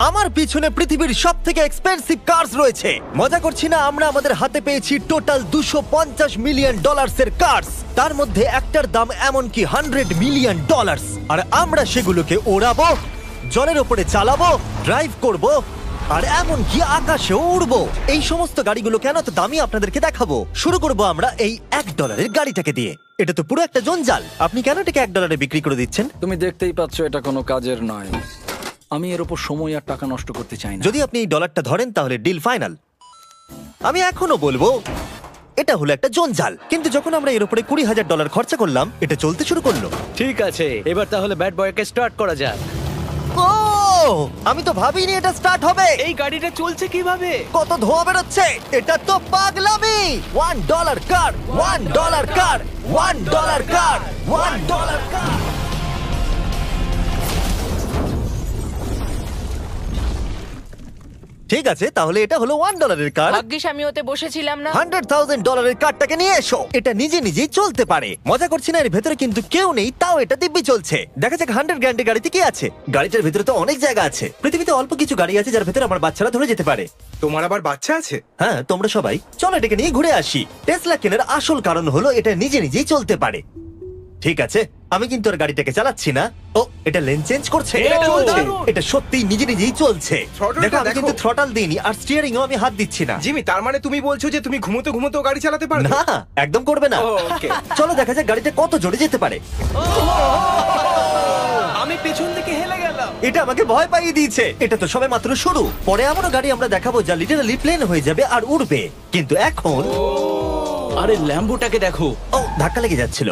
আমার পিছনে পৃথিবীর সব থেকে এক্সপেন্সিভ কার্স রয়েছে। মজা করছি না, আমরা আমাদের হাতে পেয়েছি টোটাল $250 মিলিয়ন এর কার্স। তার মধ্যে একটার দাম এমনকি $100 মিলিয়ন। আর আমরা সেগুলোকে ওড়াবো, জলের ওপরে চালাবো, ড্রাইভ করব, আর এমনকি আকাশে উড়বো। এই সমস্ত গাড়িগুলো কেন তো দামি আপনাদেরকে দেখাবো। শুরু করব আমরা এই $1 গাড়িটাকে দিয়ে। এটা তো পুরো একটা জঞ্জাল। আপনি কেন এটাকে $1 বিক্রি করে দিচ্ছেন? তুমি দেখতেই পাচ্ছ এটা কোনো কাজের নয়। আমি এর উপর সময় আর টাকা নষ্ট করতে চাই না। যদি আপনি এই ডলারটা ধরেন তাহলে ডিল ফাইনাল। আমি এখনো বলবো এটা হলো একটা জঞ্জাল, কিন্তু যখন আমরা এর উপরে $20,000 খরচা করলাম, এটা চলতে শুরু করলো। ঠিক আছে, এবার তাহলে ব্যাড বয়কে স্টার্ট করা যাক। ও, আমি তো ভাবিনি এটা স্টার্ট হবে। এই গাড়িটা চলছে কিভাবে? কত ধোঁয়া বেরোচ্ছে, এটা তো পাগলামি। $1 কার, $1 কার, $1 কার, $1 কার। ঠিক আছে, তাহলে এটা হলো $1 কার। ভাগ্যিস আমি ওতে বসেছিলাম না। $100,000 কারটাকে নিয়ে এসো। এটা নিজে নিজেই চলতে পারে। মজা করছি না, এর ভেতরে কিন্তু কেউ নেই, তাও এটা দিব্যি চলছে। দেখা যাক 100 গ্র্যান্ডের গাড়িতে কি আছে। গাড়িটার ভেতরে তো অনেক জায়গা আছে। পৃথিবীতে অল্প কিছু গাড়ি আছে যার ভেতরে আমার বাচ্চারা ধরে যেতে পারে। তোমার আবার বাচ্চা আছে? হ্যাঁ, তোমরা সবাই চলো এটাকে নিয়ে ঘুরে আসি। টেসলা কেনার আসল কারণ হলো এটা নিজে নিজেই চলতে পারে। ঠিক আছে, আমি কিন্তু আর গাড়িটাকে চালাচ্ছি না। ও, এটা লেন চেঞ্জ করছে। এটা চলছে। এটা সত্যিই নিজে নিজেই চলছে। Throttle-টা দেখো, আমি দেখো। কিন্তু থ্রটাল দিইনি, আর স্টিয়ারিংও আমি হাত দিচ্ছি না। জিমি, তার মানে তুমি বলছো যে তুমি ঘুমোতে ঘুমোতেও গাড়ি চালাতে পারবে? না, একদম করবে না। ও, okay. চলো দেখা যাক গাড়িটা কত জোরে যেতে পারে। আমি পেছন থেকে হেলে গেলাম। এটা আমাকে ভয় পাইয়ে দিয়েছে। এটা তো সবে মাত্র শুরু। পরে এমনও গাড়ি আমরা দেখাবো যা লিটারালি প্লেন হয়ে যাবে আর উড়বে। কিন্তু এখন আরে ল্যাম্বোটাকে দেখো, ও, ধাক্কা লেগে যাচ্ছিল।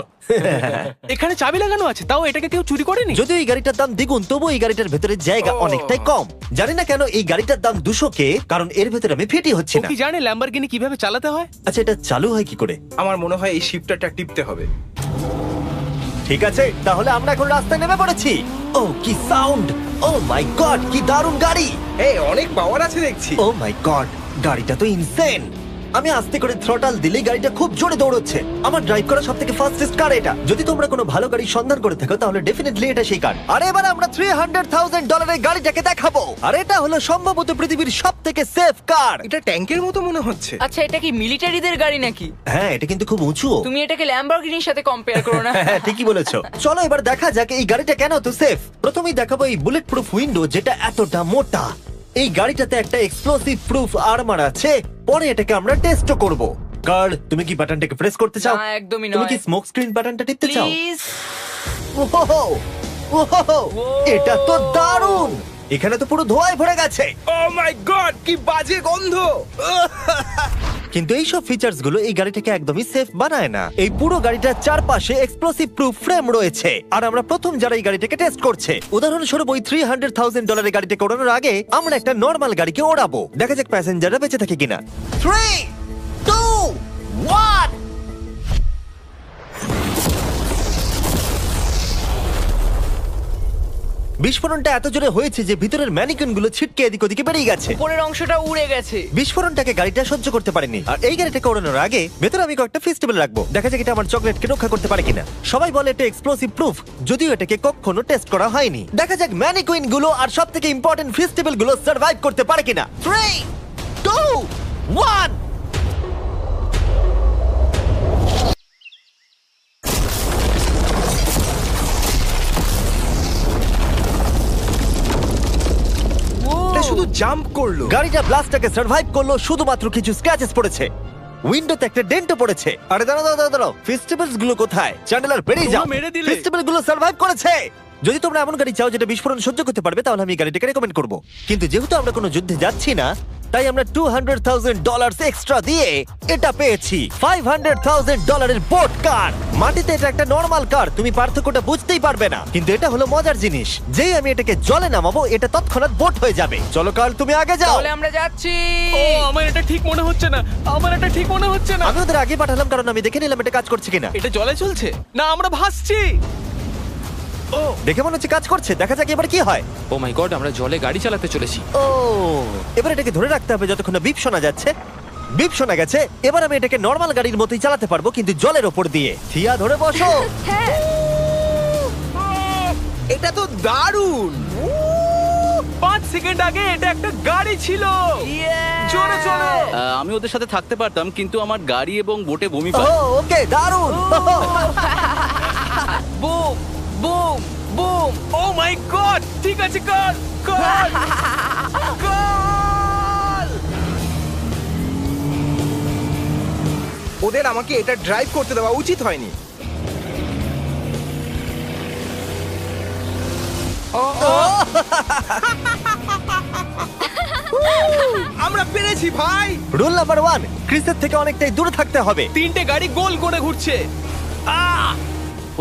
এখানে চাবি লাগানো আছে, তাও এটাকে কেউ চুরি করেনি। যদিও এই গাড়িটার দাম দ্বিগুণ, তবু এই গাড়িটার ভেতরে জায়গা অনেকটাই কম। জানি না কেন এই গাড়িটার দাম 200K, কারণ এর ভেতরে আমি ফিটি হচ্ছে ও না। কি জানে ল্যাম্বরগিনি কিভাবে চালাতে হয়? আচ্ছা, এটা চালু হয় কি করে? আমার মনে হয় এই শিফটারটা টিপতে হবে। ঠিক আছে, তাহলে আমরা এখন রাস্তায় নেমে পড়েছি। ও, কি সাউন্ড! ও মাই গড, কি দারুণ গাড়ি! এই অনেক পাওয়ার আছে দেখছি। ও মাই গড, গাড়িটা তো ইনসেন। আমি আস্তে করে থ্রটাল দিলেই গাড়িটা খুব জোরে দৌড়চ্ছে। আমার ড্রাইভ করা সবথেকে ফাস্টেস্ট কার এটা। যদি তোমরা কোনো ভালো গাড়ি সন্ধান করে থাকো তাহলে ডেফিনেটলি এটা সেই কার। আর এবার আমরা $300,000 গাড়িটাকে দেখাবো। আর এটা হলো সম্ভবত পৃথিবীর সবথেকে সেফ কার। এটা ট্যাঙ্কের মতো মনে হচ্ছে। আচ্ছা, এটা কি মিলিটারিদের গাড়ি নাকি? হ্যাঁ, এটা কিন্তু খুব উঁচু। তুমি এটাকে ল্যাম্বরগিনির সাথে কম্পেয়ার করো না। হ্যাঁ, ঠিকই বলেছো। চলো এবার দেখা যাক এই গাড়িটা কেন তো সেফ। প্রথমেই দেখাবো এই বুলেট প্রুফ উইন্ডো, যেটা এতটা মোটা। এই গাড়িটাতে একটা এক্সপ্লোসিভ প্রুফ আর্মার আছে। পরে এটাকে আমরা টেস্ট করব। কার্ল, তুমি কি বাটনটাকে প্রেস করতে চাও? না, একদমই তুমি নয়। কি স্মোক স্ক্রিন বাটনটা টিপতে চাও? প্লিজ। ওহো, ওহো, এটা তো দারুণ। এখানে তো পুরো ধোঁয়ায় ভরে গেছে। ও মাই গড, কি বাজে গন্ধ! কিন্তু এই সব ফিচার্স গুলো এই গাড়িটাকে একদমই সেফ বানায় না। এই পুরো গাড়িটার চারপাশে এক্সপ্লোসিভ প্রুফ ফ্রেম রয়েছে। আর আমরা প্রথম যারা এই গাড়িটাকে টেস্ট করছে, উদাহরণস্বরূপ ওই $300,000 গাড়িটাকে ওড়ানোর আগে আমরা একটা নর্মাল গাড়িকে ওড়াবো। দেখা যাক প্যাসেঞ্জাররা বেঁচে থাকে কিনা। 3, 2, 1। বিস্ফোরণটা এত জোরে হয়েছে যে ভিতরের ম্যানিকুইন গুলো ছিটকে এদিক ওদিকে বেরিয়ে গেছে। উপরের অংশটা উড়ে গেছে। বিস্ফোরণটাকে গাড়িটা সহ্য করতে পারেনি। আর এই গাড়িটাকে ওড়ানোর আগে ভেতরে আমি কয়েকটা ফেস্টিভ্যাল রাখবো। দেখা যাক এটা আমার চকলেটকে রক্ষা করতে পারে কিনা। সবাই বলে এটা এক্সপ্লোসিভ প্রুফ, যদিও এটাকে কখনো টেস্ট করা হয়নি। দেখা যাক ম্যানিকুইন গুলো আর সবথেকে ইম্পর্টেন্ট ফেস্টিভ্যাল গুলো সার্ভাইভ করতে পারে কিনা। 3, 2, 1। এটা শুধু জাম্প করলো। গাড়িটা ব্লাস্টটাকে সার্ভাইভ করলো, শুধুমাত্র কিছু স্ক্র্যাচেস পড়েছে। উইন্ডোতে একটা ডেন্টও পড়েছে। আরে দাঁড়াও, ফেস্টিভ্যালস গুলো কোথায়? চ্যান্ডেলার বেরিয়ে যাও। তোমরা মেরে দিলে। ফেস্টিভ্যাল গুলো সার্ভাইভ করেছে। যদি তোমরা এমন গাড়ি চাও যেটা বিস্ফোরণ সহ্য করতে পারবে, তাহলে আমি এই গাড়িটাকে রেকমেন্ড করব। কিন্তু যেহেতু আমরা কোনো যুদ্ধে যাচ্ছি না, তাই আমরা $200,000 এক্সট্রা দিয়ে এটা পেয়েছি। $500,000 বোট কার। মাটিতে এটা একটা নর্মাল কার, তুমি পার্থক্যটা বুঝতেই পারবে না। কিন্তু এটা হলো মজার জিনিস, যেই আমি এটাকে জলে নামাবো এটা তৎক্ষণাৎ বোট হয়ে যাবে। চলো কার্ল, তুমি আগে যাও। তাহলে আমরা যাচ্ছি। ও, আমার এটা ঠিক মনে হচ্ছে না, আমার এটা ঠিক মনে হচ্ছে না। আমি ওদের আগে পাঠালাম কারণ আমি দেখে নিলাম এটা কাজ করছে কিনা। এটা জলে চলছে না, আমরা ভাসছি। ও, দেখে মনে হচ্ছে কাজ করছে। দেখা যাক এবার কি হয়। ও মাই গড, আমরা জলে গাড়ি চালাতে চলেছি। ও, এবার এটাকে ধরে রাখতে হবে যতক্ষণ না বিপ শোনা যাচ্ছে। বিপ শোনা গেছে। এবার আমি এটাকে নর্মাল গাড়ির মতোই চালাতে পারবো, কিন্তু জলের ওপর দিয়ে। থিয়া, ধরে বসো। হ্যাঁ। এটা তো দারুণ। 5 সেকেন্ড আগে এটা একটা গাড়ি ছিল। জোরে চলো। আমি ওদের সাথে থাকতে পারতাম, কিন্তু আমার গাড়ি এবং বোটে বমি ও পায়। ওকে দারুণ বুম বুম বুম। ও মাই গড, ঠিক আছে, কর কর কর। ওদের আমাকে এটা ড্রাইভ করতে দেওয়া উচিত হয়নি। আমরা পেরেছি ভাই। রুল নাম্বার 1, ক্রিসের থেকে অনেকটাই দূরে থাকতে হবে। 3টে গাড়ি গোল করে ঘুরছে।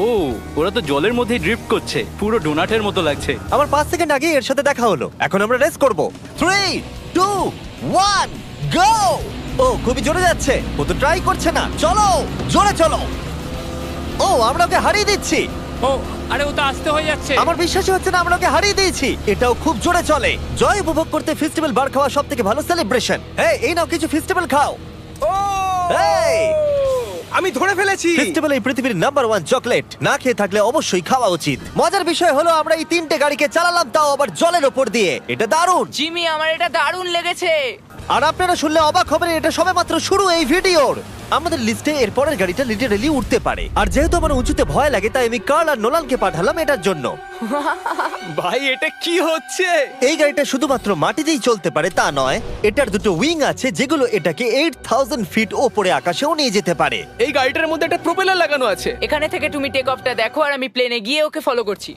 ও, ওরা তো জলের মধ্যে ড্রিফট করছে, পুরো ডোনাটের মতো লাগছে। আমার 5 সেকেন্ড আগে এর সাথে দেখা হলো। এখন আমরা রেস করব। 3 2 1 গো। ও খুবই জোরে যাচ্ছে। ও তো ট্রাই করছে না। চলো জোরে চলো। ও আমরা ওকে হারিয়ে দিচ্ছি। ও আরে ও তো আসতে হয়ে যাচ্ছে। আমার বিশ্বাসই হচ্ছে না আমরা ওকে হারিয়ে দিয়েছি। এটাও খুব জোরে চলে। জয় উপভোগ করতে ফেস্টিভ্যাল বার খাওয়া সব থেকে ভালো সেলিব্রেশন। এই নাও কিছু ফেস্টিভ্যাল খাও। ও এই আমি ধরে ফেলেছি। ফেস্টিভ্যাল এই পৃথিবীর নাম্বার 1 চকলেট। না খেয়ে থাকলে অবশ্যই খাওয়া উচিত। মজার বিষয় হলো আমরা এই 3টে গাড়িকে চালালাম, তাও আবার জলের ওপর দিয়ে। এটা দারুণ। জিমি, আমার এটা দারুণ লেগেছে। আর আপনারা শুনলে অবাক হবেন, এটা সবেমাত্র শুরু এই ভিডিওর। আমাদের লিস্টে এর পরের গাড়িটা লিটারালি উঠতে পারে। আর যেহেতু আমার উঁচুতে ভয় লাগে, তাই আমি কার্ল আর নোলানকে পাঠালাম এটার জন্য। ভাই এটা কি হচ্ছে? এই গাড়িটা শুধুমাত্র মাটিতেই চলতে পারে তা নয়, এটার দুটো উইং আছে যেগুলো এটাকে 8000 ফিট ওপরে আকাশেও নিয়ে যেতে পারে। এই গাড়িটার মধ্যে একটা প্রপেলার লাগানো আছে। এখানে থেকে তুমি টেক অফটা দেখো আর আমি প্লেনে গিয়ে ওকে ফলো করছি।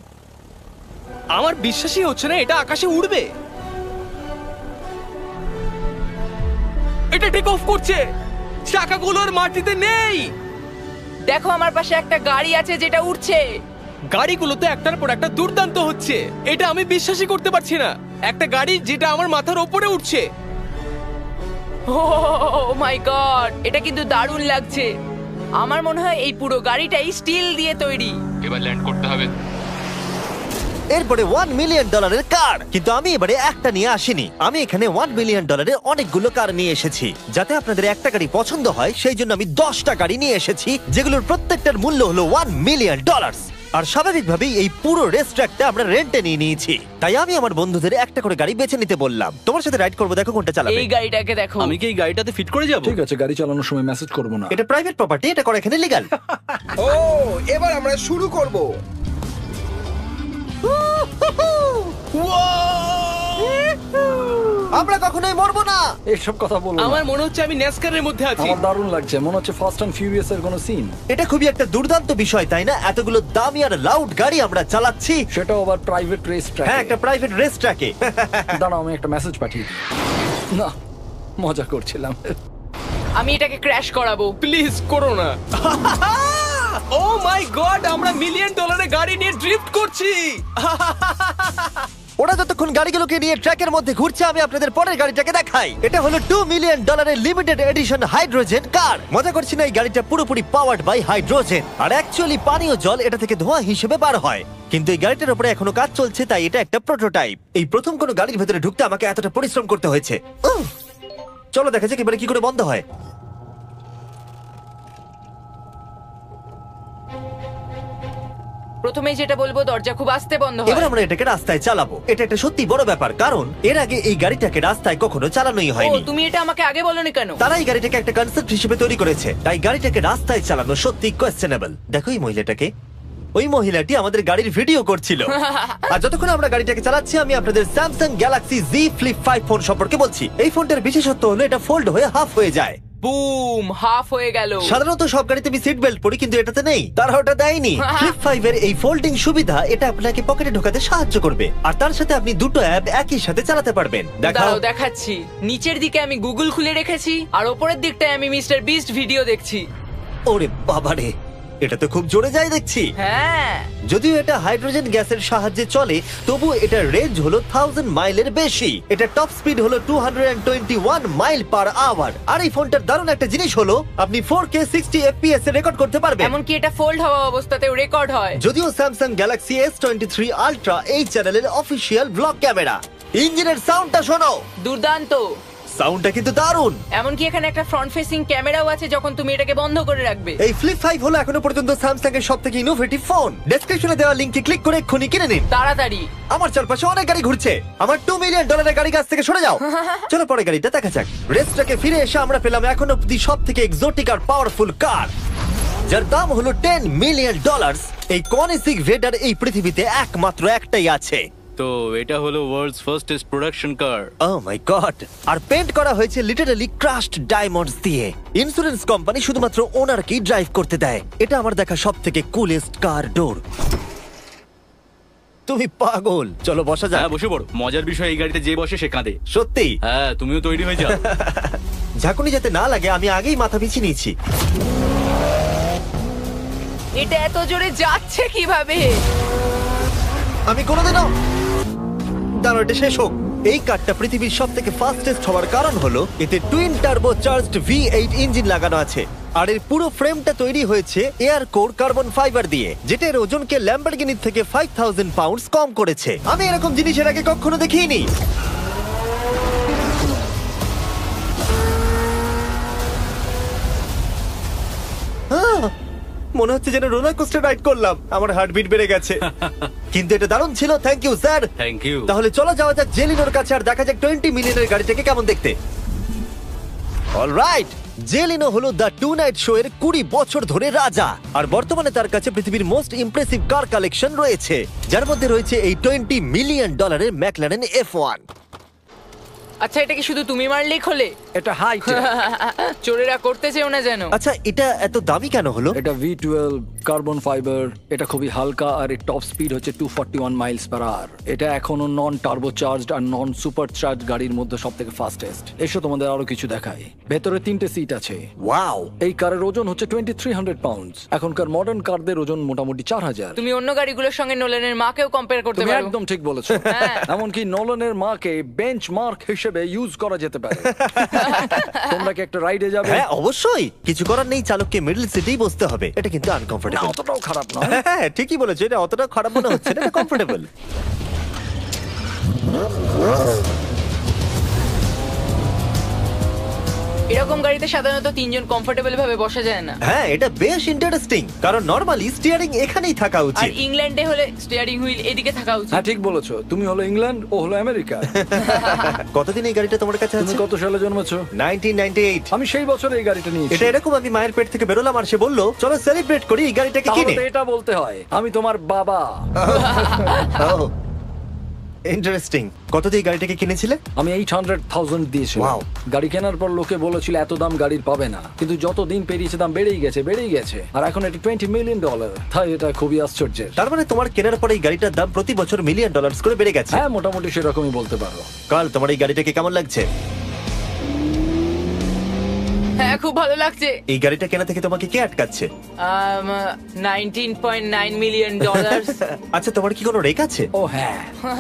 আমার বিশ্বাসই হচ্ছে না এটা আকাশে উড়বে। এটা টেক অফ করছে। চাকাগুলোর মাটিতে নেই। দেখো আমার পাশে একটা গাড়ি আছে যেটা উড়ছে। গাড়িগুলোতে একটার পর একটা দুর্দান্ত হচ্ছে। এটা আমি বিশ্বাসই করতে পারছি না। একটা গাড়ি যেটা আমার মাথার উপরে উঠছে। ও মাই গড, এটা কিন্তু দারুণ লাগছে। আমার মনে হয় এই পুরো গাড়িটাই স্টিল দিয়ে তৈরি। এবার ল্যান্ড করতে হবে। এরপরে $1 মিলিয়ন কার। কিন্তু আমি এবারে একটা নিয়ে আসিনি। আমি এখানে $1 মিলিয়ন অনেকগুলো কার নিয়ে এসেছি। যাতে আপনাদের একটা গাড়ি পছন্দ হয় সেই জন্য আমি 10টা গাড়ি নিয়ে এসেছি, যেগুলোর প্রত্যেকটার মূল্য হলো $1 মিলিয়ন। আর স্বাভাবিকভাবেই এই পুরো রেস ট্র্যাকটা আমরা রেন্টে নিয়ে নিয়েছি। তাই আমি আমার বন্ধুদের একটা করে গাড়ি বেছে নিতে বললাম। তোমার সাথে রাইড করবো, দেখো কোনটা চালাবে। এই গাড়িটাকে দেখো। আমি কি এই গাড়িটাতে ফিট করে যাব? ঠিক আছে, গাড়ি চালানোর সময় মেসেজ করবো না। এটা প্রাইভেট প্রপার্টি, এটা করা এখানে লিগ্যাল। ও এবার আমরা শুরু করব। আমরা কখনোই মরবো না। এইসব কথা বলবো না। আমার মনে হচ্ছে আমি ন্যাসকারের মধ্যে আছি। আমার দারুণ লাগছে, মনে হচ্ছে ফাস্ট অ্যান্ড ফিউরিয়াস এর কোনো সিন। এটা খুবই একটা দুর্দান্ত বিষয়, তাই না? এতগুলো দামি আর লাউড গাড়ি আমরা চালাচ্ছি। সেটাও আবার প্রাইভেট রেস ট্র্যাক। হ্যাঁ, একটা প্রাইভেট রেস ট্র্যাকে। দাঁড়াও, আমি একটা মেসেজ পাঠিয়ে দিই। না, মজা করছিলাম। আমি এটাকে ক্র্যাশ করাবো। প্লিজ করো না। ও মাই গড, আমরা $1 মিলিয়ন গাড়ি নিয়ে ড্রিফট করছি। ওরা যতক্ষণ গাড়িগুলোকে নিয়ে ট্র্যাকের মধ্যে ঘুরছে, আমি আপনাদের পরের গাড়িটাকে দেখাই। এটা হলো $2 million limited edition hydrogen car. মজা করছি না, এই গাড়িটা পুরোপুরি পাওয়ার্ড বাই হাইড্রোজেন। আর অ্যাকচুয়ালি পানীয় জল এটা থেকে ধোঁয়া হিসেবে বার হয়। কিন্তু এই গাড়িটার উপরে এখনো কাজ চলছে, তাই এটা একটা প্রোটোটাইপ। এই প্রথম কোনো গাড়ির ভেতরে ঢুকতে আমাকে এতটা পরিশ্রম করতে হয়েছে। চলো দেখা যাক এবারে কি করে বন্ধ হয়। প্রথমে যেটা বলবো, দরজা খুব আস্তে বন্ধ হয়। এবার আমরা এটাকে রাস্তায় চালাবো। এটা একটা সত্যি বড় ব্যাপার, কারণ এর আগে এই গাড়িটাকে রাস্তায় কখনো চালানোই ও, হয়নি। তুমি এটা আমাকে আগে বলনি কেন? তারা এই গাড়িটাকে একটা কনসেপ্ট হিসেবে তৈরি করেছে, তাই গাড়িটাকে রাস্তায় চালানো সত্যি কোয়েশ্চেনেবল। দেখো এই মহিলাটাকে। ওই মহিলাটি আমাদের গাড়ির ভিডিও করছিল। আর যতক্ষণ আমরা গাড়িটাকে চালাচ্ছি, আমি আপনাদের Samsung Galaxy Z Flip 5 phone সম্পর্কে বলছি। এই ফোনটার বিশেষত্ব হলো এটা ফোল্ড হয়ে হাফ হয়ে যায়। বুম, হাফ হয়ে গেল। সাধারণত সব গাড়িতে আমি সিট বেল্ট পরি, কিন্তু এটাতে নেই। তারা ওটা দেয়নি। ফ্লিপ 5 এর এই ফোল্ডিং সুবিধা এটা আপনাকে পকেটে ঢোকাতে সাহায্য করবে। আর তার সাথে আপনি দুটো অ্যাপ একই সাথে চালাতে পারবেন। দেখাও। দাঁড়াও, দেখাচ্ছি। নিচের দিকে আমি গুগল খুলে রেখেছি, আর ওপরের দিকটায় আমি মিস্টার বিস্ট ভিডিও দেখছি। ওরে বাবারে, এটা তো খুব জোরে যায় দেখছি। হ্যাঁ, যদিও এটা হাইড্রোজেন গ্যাসের সাহায্যে চলে, তবু এটার রেঞ্জ হলো 1000 মাইলের বেশি। এটা টপ স্পিড হলো 221 মাইল পার আওয়ার। আর এই ফোনটার দারুণ একটা জিনিস হলো আপনি 4K 60 FPS এ রেকর্ড করতে পারবেন। এমনকি এটা ফোল্ড হওয়া অবস্থাতেও রেকর্ড হয়। যদিও স্যামসাং গ্যালাক্সি S23 আলট্রা এই চ্যানেলের অফিসিয়াল ব্লগ ক্যামেরা। ইঞ্জিনের সাউন্ডটা শোনো। দুর্দান্ত। সাউন্ডটা কিন্তু দারুণ। এমনকি এখানে একটা ফ্রন্ট ফেসিং ক্যামেরাও আছে যখন তুমি এটাকে বন্ধ করে রাখবে। এই ফ্লিপ 5 হলো এখনো পর্যন্ত স্যামসাং এর সবথেকে ইনোভেটিভ ফোন। ডেসক্রিপশনে দেওয়া লিংকে ক্লিক করে এক্ষুনি কিনে নিন। তাড়াতাড়ি। আমার চারপাশে অনেক গাড়ি ঘুরছে। আমার $2 মিলিয়ন গাড়ি কাছ থেকে সরে যাও। চলো পরে গাড়িটা দেখা যাক। রেসটাকে ফিরে এসে আমরা পেলাম এখন অব্দি সবথেকে এক্সোটিক আর পাওয়ারফুল কার, যার দাম হলো $10 মিলিয়ন। এই কনিসিক ভেডার এই পৃথিবীতে একমাত্র একটাই আছে। তো এটা হলো world's fastest production car. Oh my God! আর পেন্ট করা হয়েছে লিটারালি ক্রাশড ডায়মন্ডস দিয়ে। ইন্স্যুরেন্স কোম্পানি শুধুমাত্র ওনারকেই ড্রাইভ করতে দেয়। এটা আমার দেখা সবথেকে কুলেস্ট কার ডোর। তুমি পাগল। চলো বসা যাক। হ্যাঁ বসে পড়ো। মজার বিষয় এই গাড়িতে যে বসে সে কাঁদে। সত্যি? হ্যাঁ তুমিও তৈরি হয়ে যাও। ঝাঁকুনি যাতে না লাগে আমি আগেই মাথা পিছিয়ে নিয়েছি। এটা এত জোরে যাচ্ছে কিভাবে? আমি কোনোদিনও দাঁড়াও, এটা শেষ হোক। এই কারটা পৃথিবীর সব থেকে ফাস্টেস্ট হওয়ার কারণ হলো এতে twin turbo charged V8 engine লাগানো আছে। আর এর পুরো ফ্রেমটা তৈরি হয়েছে এয়ার কোর কার্বন ফাইবার দিয়ে, যেটা এর ওজনকে ল্যাম্বরগিনির থেকে 5000 পাউন্ডস কম করেছে। আমি এরকম জিনিসের আগে কখনো দেখিনি। মনে হচ্ছে যেন রোলার কোস্টার রাইড করলাম। আমার হার্টবিট বেড়ে গেছে। কিন্তু এটা দারুণ ছিল। Thank you sir. Thank you. তাহলে চলো যাওয়া যাক জেলিনোর কাছে আর দেখা যাক 20 মিলিয়নের গাড়িটাকে কেমন দেখতে। অলরাইট, জেলিনো হলো দ্য টু নাইট শো এর 20 বছর ধরে রাজা। আর বর্তমানে তার কাছে পৃথিবীর মোস্ট ইমপ্রেসিভ কার কালেকশন রয়েছে, যার মধ্যে রয়েছে এই $20 মিলিয়ন ম্যাকলারেন F1। আচ্ছা, এটা কি শুধু তুমি মারলেই খোলে? এটা হাইট। চোরেরা করতে চেও না যেন। আচ্ছা, এটা এত দামি কেন হলো? এটা V12 কার্বন ফাইবার। এটা খুবই হালকা আর এর টপ স্পিড হচ্ছে 241 মাইলস পার আওয়ার। এটা এখনো নন টার্বো চার্জড আর নন সুপার চার্জ গাড়ির মধ্যে সবথেকে ফাস্টেস্ট। এসো তোমাদের আরো কিছু দেখাই। ভেতরে 3টে সিট আছে। ওয়াও! এই কারের ওজন হচ্ছে 2300 পাউন্ডস। এখনকার মডার্ন কারদের ওজন মোটামুটি 4000। তুমি অন্য গাড়িগুলোর সঙ্গে নোলানের মাকেও কম্পেয়ার করতে তুমি পারো। একদম ঠিক বলেছো। হ্যাঁ। এমনকি নোলানের মাকে বেঞ্চমার্ক হিসেবে ইউজ করা যেতে পারে। তোমরা কি একটা রাইডে যাবে? হ্যাঁ অবশ্যই। কিছু করার নেই, চালককে মিডল সিটেই বসতে হবে। এটা কিন্তু না, আনকমফোর্টেবল। অতটাও খারাপ নয়। হ্যাঁ ঠিকই বলেছো, এটা অতটা খারাপ মনে হচ্ছে না, এটা কমফোর্টেবল। এরকম গাড়িতে সাধারণত 3 জন কমফোর্টেবল ভাবে বসা যায় না। হ্যাঁ এটা বেশ ইন্টারেস্টিং, কারণ নরমালি স্টিয়ারিং এখানেই থাকা আর উচিত। ইংল্যান্ডে হলে স্টিয়ারিং হুইল এদিকে থাকা উচিত। হ্যাঁ ঠিক বলেছো। তুমি হলো ইংল্যান্ড, ও হলো আমেরিকা। কতদিন এই গাড়িটা তোমার কাছে তুমি আছে? কত সালে জন্মেছো? 1998। আমি সেই বছর এই গাড়িটা নিয়েছি। এটা এরকম, আমি মায়ের পেট থেকে বেরোলাম আর সে বললো চলো সেলিব্রেট করি এই গাড়িটাকে তাহলে কিনে। তো এটা বলতে হয় আমি তোমার বাবা। ইন্টারেস্টিং। কত দিয়ে এই গাড়িটাকে কিনেছিলে? আমি 800,000 দিয়েছি। Wow. গাড়ি কেনার পর লোকে বলেছিল এত দাম গাড়ির পাবে না, কিন্তু যত দিন পেরিয়েছে দাম বেড়েই গেছে। আর এখন এটা $20 মিলিয়ন। তাই এটা খুবই আশ্চর্যের। তার মানে তোমার কেনার পরে এই গাড়িটার দাম প্রতি বছর $1 মিলিয়ন করে বেড়ে গেছে। হ্যাঁ মোটামুটি সেরকমই বলতে পারো। কাল তোমার এই গাড়িটাকে কেমন লাগছে? হ্যাঁ খুব ভালো লাগছে। এই গাড়িটা কেনা থেকে তোমাকে কে আটকাচ্ছে? $19.9 মিলিয়ন। আচ্ছা তোমার কি কোনো রেক আছে? ও হ্যাঁ,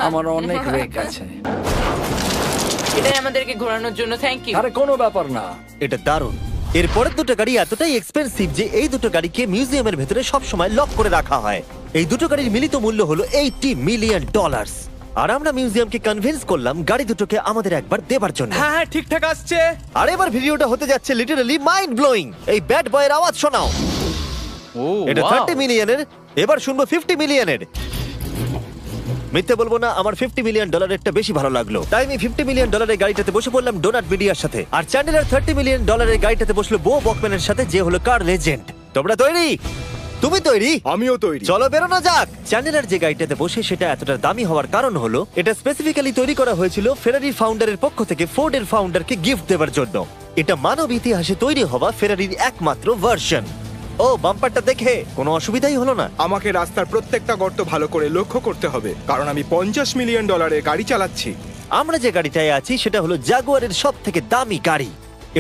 আমার অনেক রেক আছে। এটাই আমাদেরকে ঘোরানোর জন্য থ্যাংক ইউ। আরে কোনো ব্যাপার না। এটা দারুণ। এর পরের দুটো গাড়ি এতটাই এক্সপেন্সিভ যে এই দুটো গাড়িকে মিউজিয়ামের ভেতরে সব সময় লক করে রাখা হয়। এই দুটো গাড়ির মিলিত মূল্য হলো $80 মিলিয়ন। আর আমরা মিউজিয়ামকে কনভিন্স করলাম গাড়ি দুটোকে আমাদের একবার দেবার জন্য। হ্যাঁ ঠিকঠাক আসছে। আর এবার ভিডিওটা হতে যাচ্ছে লিটারালি মাইন্ড ব্লোয়িং। এই ব্যাড বয়ের আওয়াজ শোনাও। ও এটা 30 মিলিয়নের, এবার শুনবো 50 মিলিয়নের। মিথ্যে বলবো না, আমার $50 মিলিয়ন বেশি ভালো লাগলো। তাই আমি $50 মিলিয়ন গাড়িটাতে বসে পড়লাম ডোনাট মিডিয়ার সাথে। আর চ্যান্ডেলার $30 মিলিয়ন গাড়িটাতে বসলো বো বকম্যানের সাথে, যে হলো কার লেজেন্ড। তোমরা তৈরি? তুমি তৈরি? আমিও তৈরি। চলো বেরোনো যাক। চ্যান্ডেলার যে গাড়িটাতে বসে সেটা এতটা দামি হওয়ার কারণ হলো এটা স্পেসিফিক্যালি তৈরি করা হয়েছিল ফেরারির ফাউন্ডারের পক্ষ থেকে ফোর্ডের ফাউন্ডারকে গিফট দেওয়ার জন্য। এটা মানব ইতিহাসে তৈরি হওয়া ফেরারির একমাত্র ভার্সন। ও বাম্পারটা দেখে কোনো অসুবিধাই হলো না। আমাকে রাস্তার প্রত্যেকটা গর্ত ভালো করে লক্ষ্য করতে হবে, কারণ আমি $50 মিলিয়ন গাড়ি চালাচ্ছি। আমরা যে গাড়িটায় আছি সেটা হলো জাগুয়ারের সব থেকে দামি গাড়ি।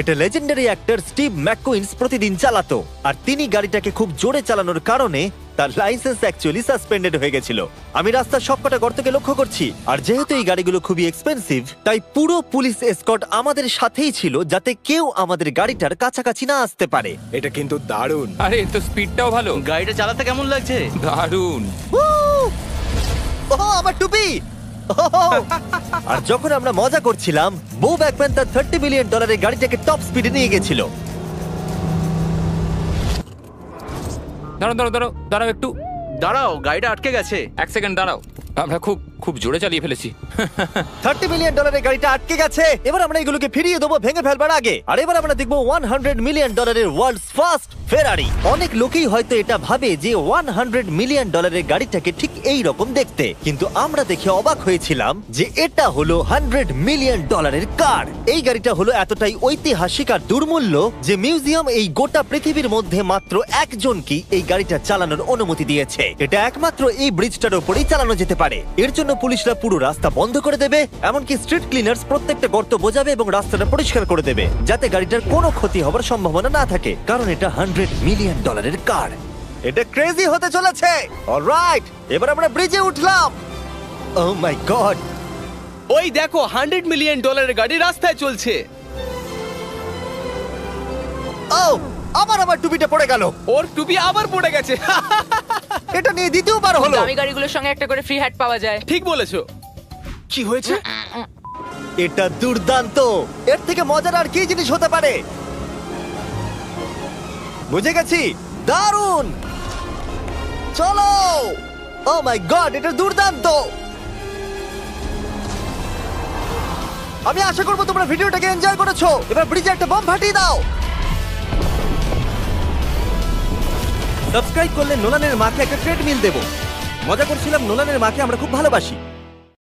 এটা লেজেন্ডারি অ্যাক্টর স্টিভ ম্যাককুইন্স প্রতিদিন চালাতো। আর তিনি গাড়িটাকে খুব জোরে চালানোর কারণে তার লাইসেন্স অ্যাকচুয়ালি সাসপেন্ডেড হয়ে গেছিল। আমি রাস্তার সবকটা গর্তকে লক্ষ্য করছি, আর যেহেতু এই গাড়িগুলো খুবই এক্সপেন্সিভ তাই পুরো পুলিশ এসকর্ট আমাদের সাথেই ছিল, যাতে কেউ আমাদের গাড়িটার কাছাকাছি না আসতে পারে। এটা কিন্তু দারুণ। আরে তো স্পিডটাও ভালো। গাড়িটা চালাতে কেমন লাগছে? দারুণ। ও আমার টুপি! আর যখন আমরা মজা করছিলাম, বো ব্যাকম্যান তার $30 বিলিয়ন গাড়িটাকে টপ স্পিডে নিয়ে গেছিল। দাঁড়াও দাঁড়াও দাঁড়াও দাঁড়াও একটু, দাঁড়াও, গাড়িটা আটকে গেছে। এক সেকেন্ড দাঁড়াও। আমরা খুব খুব জোরে চালিয়ে ফেলেছি। $30 বিলিয়ন গাড়িটা আটকে গেছে। এবার আমরা এগুলোকে ফিরিয়ে দেবো ভেঙে ফেলবার আগে। আর এবার আমরা দেখবো $100 মিলিয়ন ওয়ার্ল্ডস ফার্স্ট ফেরারি। অনেক লোকেই হয়তো এটা ভাবে যে $100 মিলিয়ন গাড়িটাকে ঠিক এই রকম দেখতে, কিন্তু আমরা দেখে অবাক হয়েছিলাম যে এটা হলো $100 মিলিয়ন কার। এই গাড়িটা হলো এতটাই ঐতিহাসিক আর দুর্মূল্য যে মিউজিয়াম এই গোটা পৃথিবীর মধ্যে মাত্র একজনকেই এই গাড়িটা চালানোর অনুমতি দিয়েছে। এটা একমাত্র এই ব্রিজটার উপরেই চালানো যেতে পারে। এর জন্য পুলিশরা পুরো রাস্তা বন্ধ করে দেবে, এমনকি স্ট্রিট ক্লিনার্স প্রত্যেকটা গর্ত বোঝাবে এবং রাস্তাটা পরিষ্কার করে দেবে, যাতে গাড়িটার কোনো ক্ষতি হবার সম্ভাবনা না থাকে, কারণ এটা $100 মিলিয়ন কার। এটা ক্রেজি হতে চলেছে। অলরাইট, এবার আমরা ব্রিজে উঠলাম। ও মাই গড, ওই দেখো $100 মিলিয়ন গাড়ি রাস্তায় চলছে। ও আবার আমার টুপিটা পড়ে গেল। ওর টুপি আবার পড়ে গেছে। এটা নিয়ে দ্বিতীয়বার হলো। দামি গাড়িগুলোর সঙ্গে একটা করে ফ্রি হ্যাট পাওয়া যায়। ঠিক বলেছো। কি হয়েছে? এটা দুর্দান্ত। এর থেকে মজার আর কি জিনিস হতে পারে? বুঝে গেছি, দারুণ। চলো। ও মাই গড, এটা দুর্দান্ত। আমি আশা করবো তোমরা ভিডিওটাকে এনজয় করেছো। এবার ব্রিজে একটা বম ফাটিয়ে দাও। সাবস্ক্রাইব করলে নোলানের মাকে একটা ট্রেডমিল দেবো। মজা করছিলাম, নোলানের মাকে আমরা খুব ভালোবাসি।